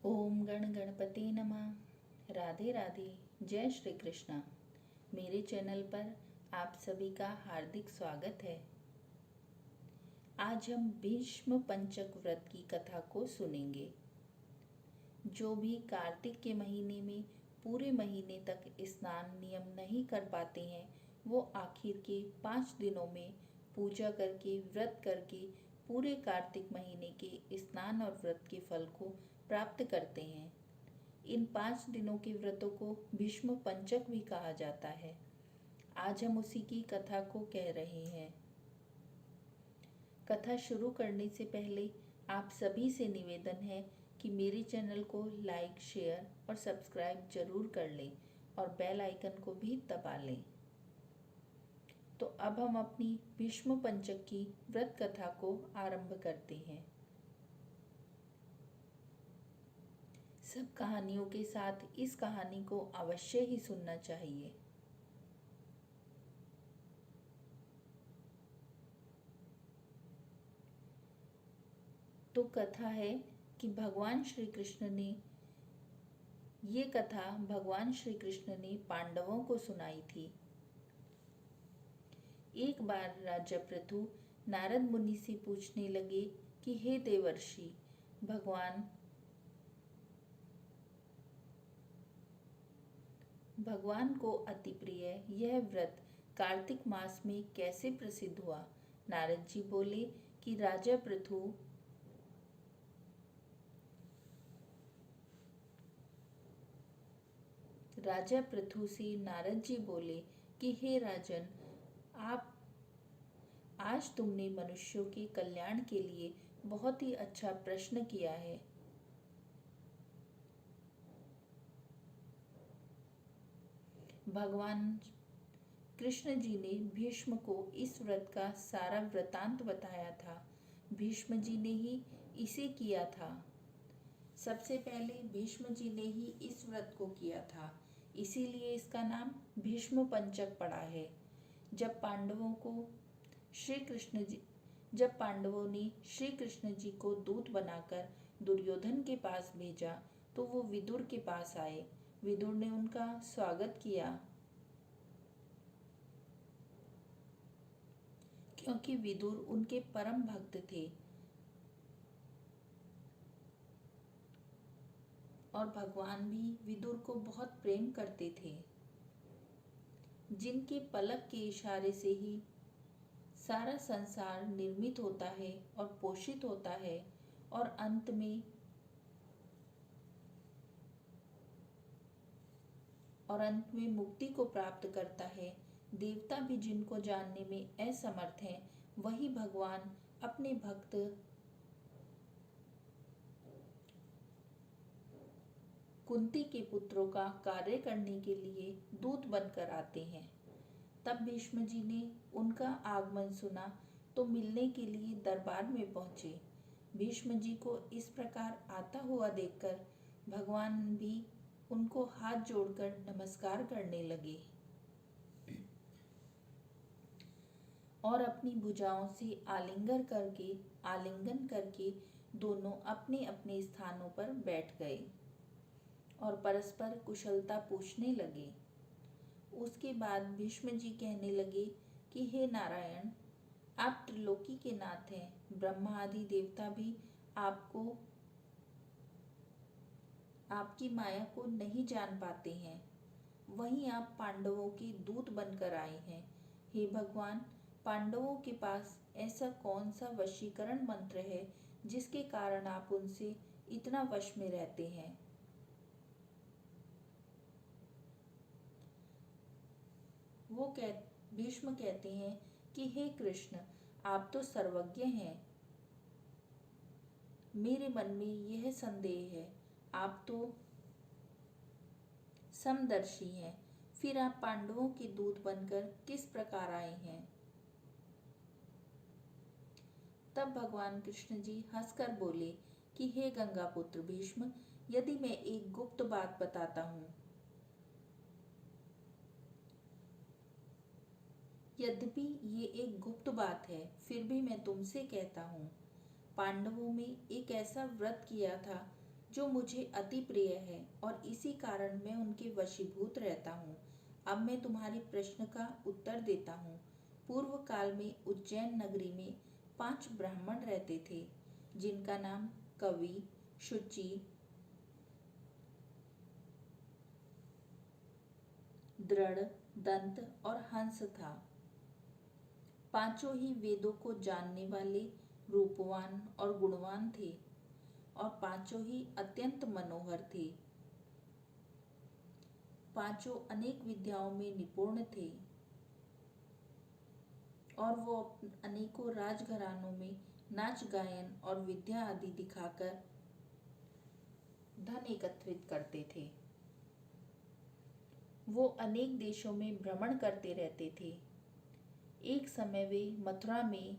ओम गण गणपति नमः। राधे राधे। जय श्री कृष्णा। मेरे चैनल पर आप सभी का हार्दिक स्वागत है। आज हम भीष्म पंचक व्रत की कथा को सुनेंगे। जो भी कार्तिक के महीने में पूरे महीने तक स्नान नियम नहीं कर पाते हैं, वो आखिर के 5 दिनों में पूजा करके व्रत करके पूरे कार्तिक महीने के स्नान और व्रत के फल को प्राप्त करते हैं। इन 5 दिनों के व्रतों को भीष्म पंचक भी कहा जाता है। आज हम उसी की कथा को कह रहे हैं। कथा शुरू करने से पहले आप सभी से निवेदन है कि मेरे चैनल को लाइक, शेयर और सब्सक्राइब जरूर कर लें और बेल आइकन को भी दबा लें। तो अब हम अपनी भीष्म पंचक की व्रत कथा को आरंभ करते हैं। सब कहानियों के साथ इस कहानी को अवश्य ही सुनना चाहिए। तो कथा है कि भगवान श्री कृष्ण ने पांडवों को सुनाई थी। एक बार राजा पृथु नारद मुनि से पूछने लगे कि हे देवर्षि, भगवान को अति प्रिय यह व्रत कार्तिक मास में कैसे प्रसिद्ध हुआ। नारद जी बोले कि राजा पृथु से नारद जी बोले कि हे राजन, आज तुमने मनुष्यों के कल्याण के लिए बहुत ही अच्छा प्रश्न किया है। भगवान कृष्ण जी ने भीष्म को इस व्रत का सारा वृतांत बताया था। भीष्म जी ने ही इसे किया था। सबसे पहले भीष्म जी ने ही इस व्रत को किया था, इसीलिए इसका नाम भीष्म पंचक पड़ा है। जब पांडवों ने श्री कृष्ण जी को दूत बनाकर दुर्योधन के पास भेजा तो वो विदुर के पास आए। विदुर ने उनका स्वागत किया क्योंकि विदुर उनके परम भक्त थे और भगवान भी विदुर को बहुत प्रेम करते थे। जिनके पलक के इशारे से ही सारा संसार निर्मित होता है और पोषित होता है और अंत में मुक्ति को प्राप्त करता है। देवता भी जिनको जानने में असमर्थ हैं, वही भगवान अपने भक्त कुंती के पुत्रों का कार्य करने के लिए दूत बनकर आते हैं। तब भीष्म जी ने उनका आगमन सुना तो मिलने के लिए दरबार में पहुंचे। भीष्म जी को इस प्रकार आता हुआ देखकर भगवान भी उनको हाथ जोड़कर नमस्कार करने लगे और अपनी भुजाओं से आलिंगन करके दोनों अपने अपने स्थानों पर बैठ गए और परस्पर कुशलता पूछने लगे। उसके बाद भीष्म जी कहने लगे कि हे नारायण, आप त्रिलोकी के नाथ हैं। ब्रह्मा आदि देवता भी आपकी माया को नहीं जान पाते हैं, वहीं आप पांडवों के दूत बनकर आए हैं। हे भगवान, पांडवों के पास ऐसा कौन सा वशीकरण मंत्र है जिसके कारण आप उनसे इतना वश में रहते हैं। भीष्म कहते हैं कि हे कृष्ण, आप तो सर्वज्ञ हैं। मेरे मन में यह संदेह है, आप तो समदर्शी हैं, फिर आप पांडवों के दूत बनकर किस प्रकार आए हैं। तब भगवान कृष्ण जी हंसकर बोले कि हे गंगापुत्र भीष्म, यदि मैं एक गुप्त बात बताता हूँ, यद्यपि ये एक गुप्त बात है, फिर भी मैं तुमसे कहता हूँ। पांडवों में एक ऐसा व्रत किया था जो मुझे अति प्रिय है और इसी कारण मैं उनके वशीभूत रहता हूँ। अब मैं तुम्हारे प्रश्न का उत्तर देता हूँ। पूर्व काल में उज्जैन नगरी में 5 ब्राह्मण रहते थे, जिनका नाम कवि, शुचि, दृढ़, दंत और हंस था। पांचों ही वेदों को जानने वाले, रूपवान और गुणवान थे और पांचों ही अत्यंत मनोहर थे। पांचों अनेक विद्याओं में निपुण थे और वो अनेकों राजघरानों में नाच गायन और विद्या आदि दिखाकर धन एकत्रित करते थे। वो अनेक देशों में भ्रमण करते रहते थे। एक समय वे मथुरा में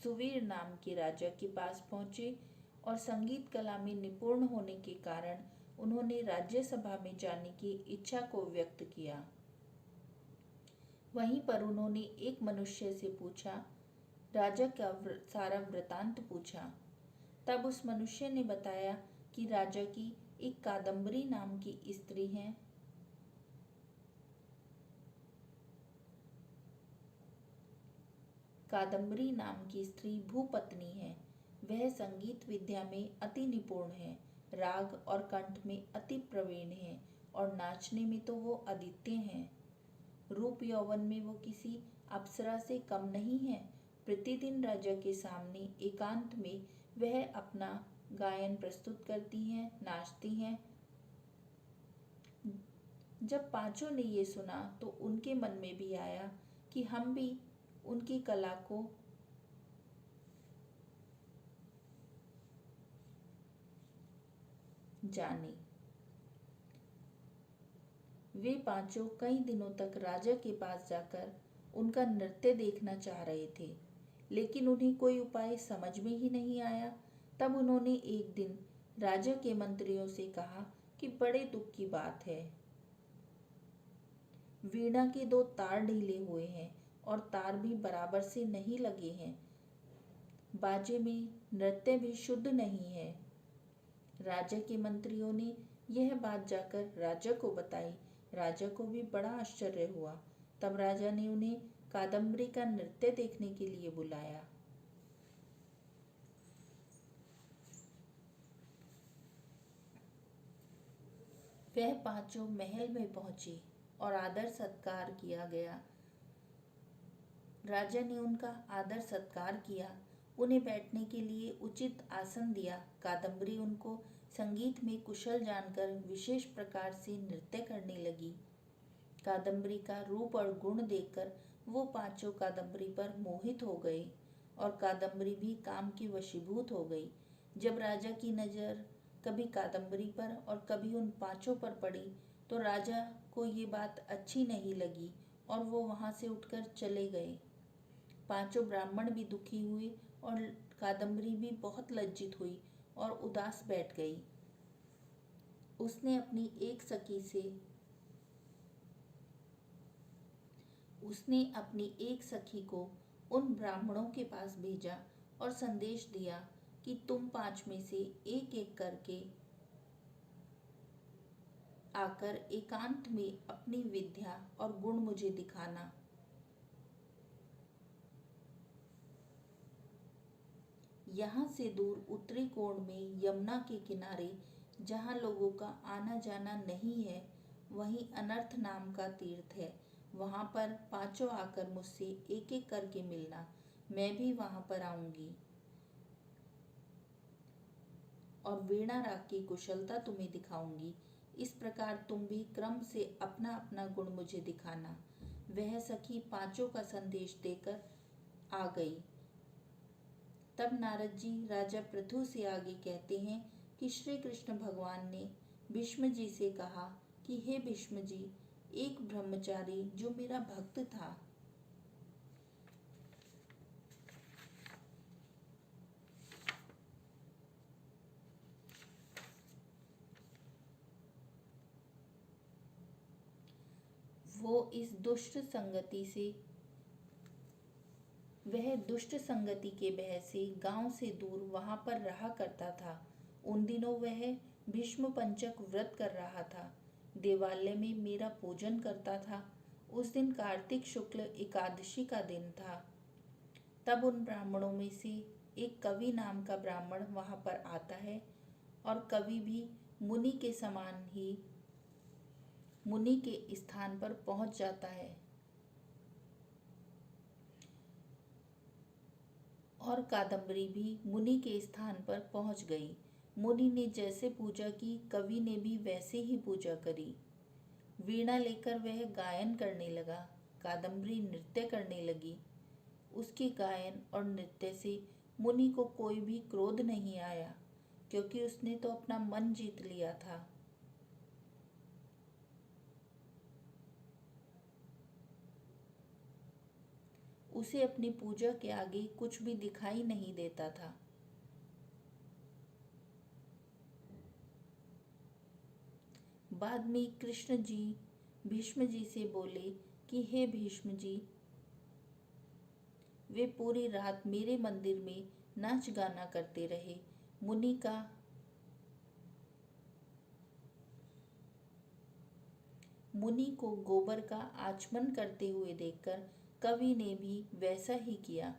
सुवीर नाम के राजा के पास पहुंचे और संगीत कला में निपुण होने के कारण उन्होंने राज्यसभा में जाने की इच्छा को व्यक्त किया। वहीं पर उन्होंने एक मनुष्य से पूछा, राजा का सारा वृतांत पूछा। तब उस मनुष्य ने बताया कि राजा की एक कादम्बरी नाम की स्त्री है। कादम्बरी नाम की स्त्री भूपत्नी है। वह संगीत विद्या में अति निपुण है, राग और कंठ में अति प्रवीण है और नाचने में तो वो अद्वितीय हैं। रूप यौवन में वो किसी अप्सरा से कम नहीं है। प्रतिदिन राजा के सामने एकांत में वह अपना गायन प्रस्तुत करती हैं, नाचती हैं। जब पांचों ने ये सुना तो उनके मन में भी आया कि हम भी उनकी कला को जाने। वे पांचों कई दिनों तक राजा के पास जाकर उनका नृत्य देखना चाह रहे थे, लेकिन उन्हें कोई उपाय समझ में ही नहीं आया। तब उन्होंने एक दिन राजा के मंत्रियों से कहा कि बड़े दुख की बात है, वीणा के 2 तार ढीले हुए हैं और तार भी बराबर से नहीं लगे हैं। बाजे में नृत्य भी शुद्ध नहीं है। राजा के मंत्रियों ने यह बात जाकर राजा को बताई। राजा को भी बड़ा आश्चर्य हुआ। तब राजा ने उन्हें कादम्बरी का नृत्य देखने के लिए बुलाया। वह पांचों महल में पहुंचे और आदर सत्कार किया गया। राजा ने उनका आदर सत्कार किया, उन्हें बैठने के लिए उचित आसन दिया। कादम्बरी उनको संगीत में कुशल जानकर विशेष प्रकार से नृत्य करने लगी। कादम्बरी का रूप और गुण देखकर वो पांचों कादम्बरी पर मोहित हो गए और कादम्बरी भी काम की वशीभूत हो गई। जब राजा की नज़र कभी कादम्बरी पर और कभी उन पांचों पर पड़ी तो राजा को ये बात अच्छी नहीं लगी और वो वहाँ से उठकर चले गए। पांचों ब्राह्मण भी दुखी हुए और कादम्बरी भी बहुत लज्जित हुई और उदास बैठ गई। उसने अपनी एक सखी को उन ब्राह्मणों के पास भेजा और संदेश दिया कि तुम 5 में से एक एक करके आकर एकांत में अपनी विद्या और गुण मुझे दिखाना। यहाँ से दूर उत्तरी कोण में यमुना के किनारे, जहाँ लोगों का आना जाना नहीं है, वहीं अनर्थ नाम का तीर्थ है। वहाँ पर पांचों आकर मुझसे एक एक करके मिलना। मैं भी वहाँ पर आऊंगी और वीणा राग की कुशलता तुम्हें दिखाऊंगी। इस प्रकार तुम भी क्रम से अपना अपना गुण मुझे दिखाना। वह सखी पांचों का संदेश देकर आ गई। तब नारद जी राजा पृथु से आगे कहते हैं कि श्री कृष्ण भगवान ने भीष्म जी से कहा कि हे भीष्म जी, एक ब्रह्मचारी जो मेरा भक्त था, वह दुष्ट संगति के भय से गांव से दूर वहां पर रहा करता था। उन दिनों वह भीष्म पंचक व्रत कर रहा था, देवालय में मेरा पूजन करता था। उस दिन कार्तिक शुक्ल एकादशी का दिन था। तब उन ब्राह्मणों में से एक कवि नाम का ब्राह्मण वहां पर आता है और कवि भी मुनि के समान ही मुनि के स्थान पर पहुंच जाता है और कादम्बरी भी मुनि के स्थान पर पहुंच गई। मुनि ने जैसे पूजा की, कवि ने भी वैसे ही पूजा करी। वीणा लेकर वह गायन करने लगा, कादम्बरी नृत्य करने लगी। उसके गायन और नृत्य से मुनि को कोई भी क्रोध नहीं आया, क्योंकि उसने तो अपना मन जीत लिया था। उसे अपनी पूजा के आगे कुछ भी दिखाई नहीं देता था। बाद में कृष्ण जी भीष्म जी से बोले कि हे भीष्म जी, वे पूरी रात मेरे मंदिर में नाच गाना करते रहे। मुनि को गोबर का आचमन करते हुए देखकर कवि ने भी वैसा ही किया।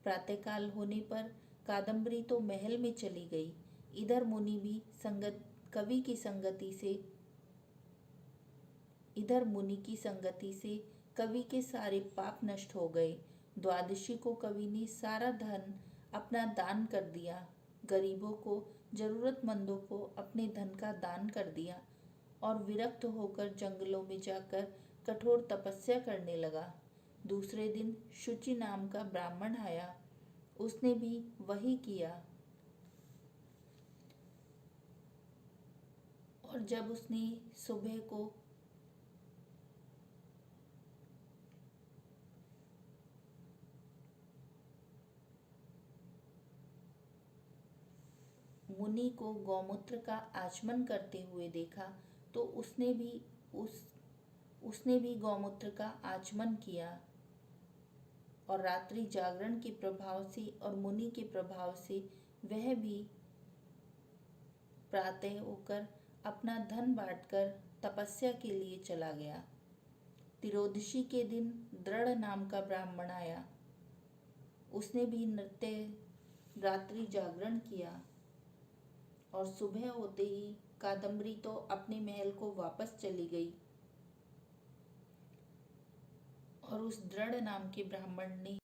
प्रातःकाल होने पर कादम्बरी तो महल में चली गई। इधर मुनि भी कवि की संगति से इधर मुनि की संगति से कवि के सारे पाप नष्ट हो गए। द्वादशी को कवि ने सारा धन अपना दान कर दिया। गरीबों को, जरूरतमंदों को अपने धन का दान कर दिया और विरक्त होकर जंगलों में जाकर कठोर तपस्या करने लगा। दूसरे दिन शुचि नाम का ब्राह्मण आया, उसने भी वही किया। और जब उसने सुबह को मुनि को गौमूत्र का आचमन करते हुए देखा तो उसने भी गौमूत्र का आचमन किया और रात्रि जागरण के प्रभाव से और मुनि के प्रभाव से वह भी प्रातः होकर अपना धन बांटकर तपस्या के लिए चला गया। तिरोदशी के दिन दृढ़ नाम का ब्राह्मण आया, उसने भी रात्रि जागरण किया और सुबह होते ही कादम्बरी तो अपने महल को वापस चली गई और उस दृढ़ नाम के ब्राह्मण ने